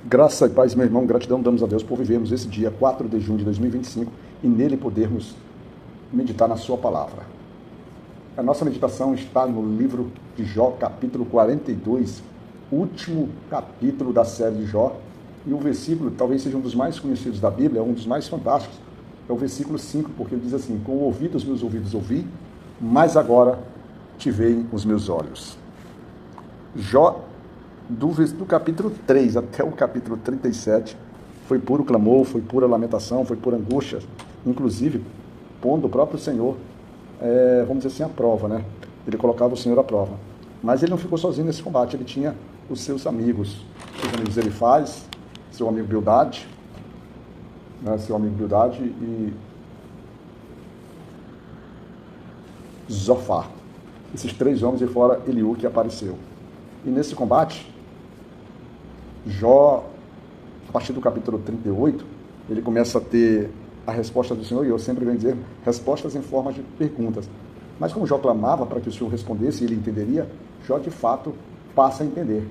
Graça e paz, meu irmão, gratidão damos a Deus por vivermos esse dia 4 de junho de 2025 e nele podermos meditar na sua palavra. A nossa meditação está no livro de Jó, capítulo 42, último capítulo da série de Jó, e o versículo talvez seja um dos mais conhecidos da Bíblia, um dos mais fantásticos, é o versículo 5, porque ele diz assim: com o ouvido os meus ouvidos ouvi, mas agora te veem os meus olhos. Jó, do capítulo 3 até o capítulo 37, foi puro clamor, foi pura lamentação, foi pura angústia, inclusive pondo o próprio Senhor, vamos dizer assim, à prova, né? Ele colocava o Senhor à prova. Mas ele não ficou sozinho nesse combate, ele tinha os seus amigos Elifaz, seu amigo Bildade, né? Seu amigo Bildade e Zofar. Esses três homens, e fora Eliú, que apareceu. E nesse combate, Jó, a partir do capítulo 38, ele começa a ter a resposta do Senhor, e eu sempre venho dizer, respostas em forma de perguntas. Mas como Jó clamava para que o Senhor respondesse e ele entenderia, Jó de fato passa a entender.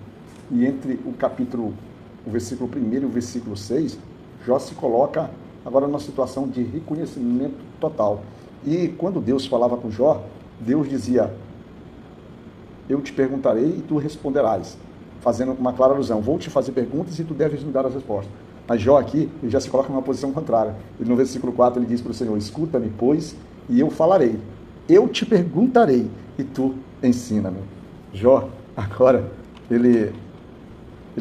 E entre o versículo 1 e o versículo 6, Jó se coloca agora numa situação de reconhecimento total. E quando Deus falava com Jó, Deus dizia: eu te perguntarei e tu responderás, fazendo uma clara alusão: vou te fazer perguntas e tu deves me dar as respostas. Mas Jó aqui, ele já se coloca numa posição contrária. Ele, no versículo 4, ele diz para o Senhor: escuta-me, pois, e eu falarei. Eu te perguntarei e tu ensina-me. Jó, agora, ele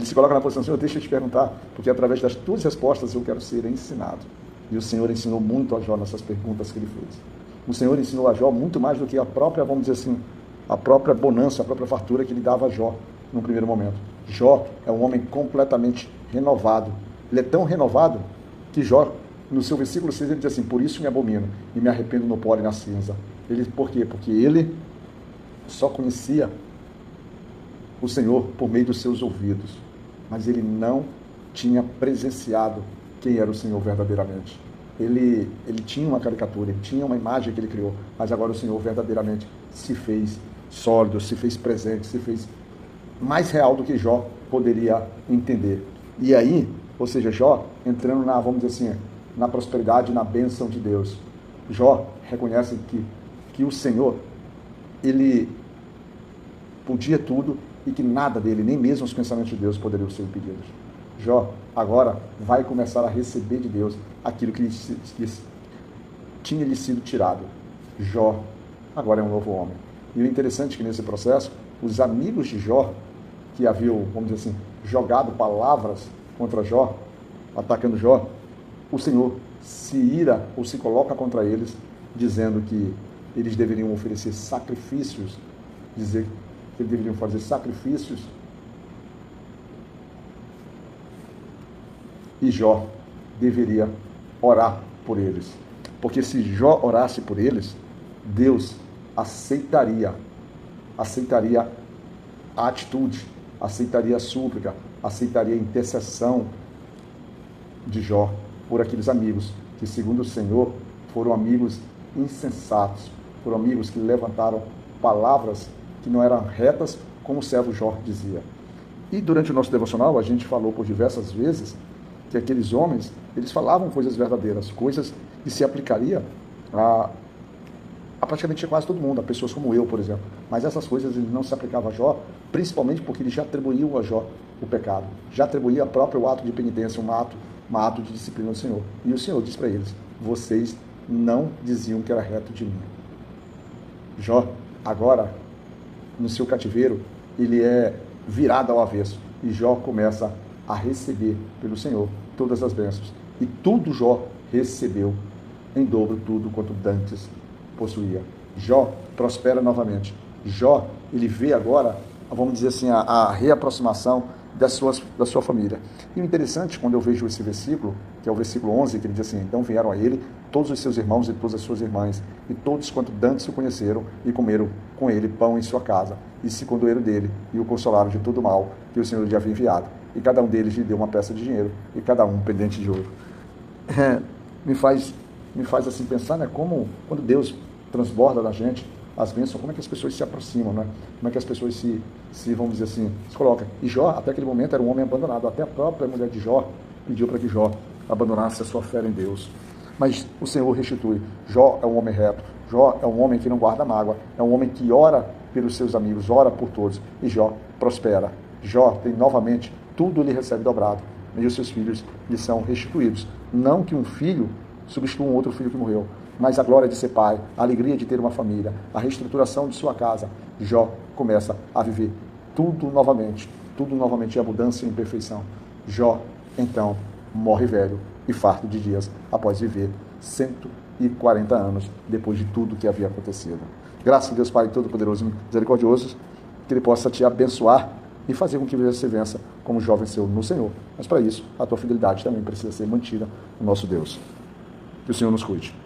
se coloca na posição: Senhor, deixa eu te perguntar, porque através das tuas respostas eu quero ser ensinado. E o Senhor ensinou muito a Jó nessas perguntas que ele fez. O Senhor ensinou a Jó muito mais do que a própria, vamos dizer assim, a própria bonança, a própria fartura que ele dava a Jó no primeiro momento. Jó é um homem completamente renovado. Ele é tão renovado que Jó, no seu versículo 6, ele diz assim: por isso me abomino e me arrependo no pó e na cinza. Por quê? Porque ele só conhecia o Senhor por meio dos seus ouvidos, mas ele não tinha presenciado quem era o Senhor verdadeiramente. Ele tinha uma caricatura, ele tinha uma imagem que ele criou, mas agora o Senhor verdadeiramente se fez sólido, se fez presente, se fez mais real do que Jó poderia entender. E aí, ou seja, Jó entrando na, vamos dizer assim, na prosperidade, na bênção de Deus. Jó reconhece que o Senhor, ele podia tudo e que nada dele, nem mesmo os pensamentos de Deus, poderiam ser impedidos. Jó agora vai começar a receber de Deus aquilo que tinha lhe sido tirado. Jó agora é um novo homem. E o interessante é que nesse processo, os amigos de Jó, que haviam, vamos dizer assim, jogado palavras contra Jó, atacando Jó, o Senhor se ira ou se coloca contra eles, dizendo que eles deveriam oferecer sacrifícios, dizer que eles deveriam fazer sacrifícios, e Jó deveria orar por eles. Porque se Jó orasse por eles, Deus aceitaria a atitude, aceitaria a súplica, aceitaria a intercessão de Jó por aqueles amigos que, segundo o Senhor, foram amigos insensatos, foram amigos que levantaram palavras que não eram retas, como o servo Jó dizia. E durante o nosso devocional, a gente falou por diversas vezes que aqueles homens, eles falavam coisas verdadeiras, coisas que se aplicaria a praticamente quase todo mundo, a pessoas como eu, por exemplo. Mas essas coisas ele não se aplicavam a Jó, principalmente porque ele já atribuiu a Jó o pecado, já atribuía o próprio ato de penitência, um ato de disciplina do Senhor. E o Senhor diz para eles: vocês não diziam que era reto de mim. Jó, agora, no seu cativeiro, ele é virado ao avesso, e Jó começa a receber pelo Senhor todas as bênçãos. E tudo Jó recebeu em dobro, tudo quanto dantes possuía. Jó prospera novamente. Jó, ele vê agora, vamos dizer assim, a reaproximação da sua família. E o interessante, quando eu vejo esse versículo, que é o versículo 11, que ele diz assim: então vieram a ele todos os seus irmãos e todas as suas irmãs, e todos quanto dantes o conheceram, e comeram com ele pão em sua casa, e se condoeram dele, e o consolaram de todo o mal que o Senhor lhe havia enviado. E cada um deles lhe deu uma peça de dinheiro, e cada um um pendente de ouro. Me faz assim pensar, né, como quando Deus transborda na gente as bênçãos, como é que as pessoas se aproximam, né? Como é que as pessoas vamos dizer assim, se colocam. E Jó, até aquele momento, era um homem abandonado. Até a própria mulher de Jó pediu para que Jó abandonasse a sua fé em Deus. Mas o Senhor restitui. Jó é um homem reto. Jó é um homem que não guarda mágoa. É um homem que ora pelos seus amigos, ora por todos. E Jó prospera. Jó tem novamente, tudo lhe recebe dobrado. E os seus filhos lhe são restituídos. Não que um filho substitua um outro filho que morreu, mas a glória de ser pai, a alegria de ter uma família, a reestruturação de sua casa. Jó começa a viver tudo novamente em abundância e em perfeição. Jó, então, morre velho e farto de dias após viver 140 anos depois de tudo que havia acontecido. Graças a Deus Pai Todo-Poderoso e Misericordioso, que Ele possa te abençoar e fazer com que você vença como Jó venceu no Senhor. Mas para isso, a tua fidelidade também precisa ser mantida no nosso Deus. Que o Senhor nos cuide.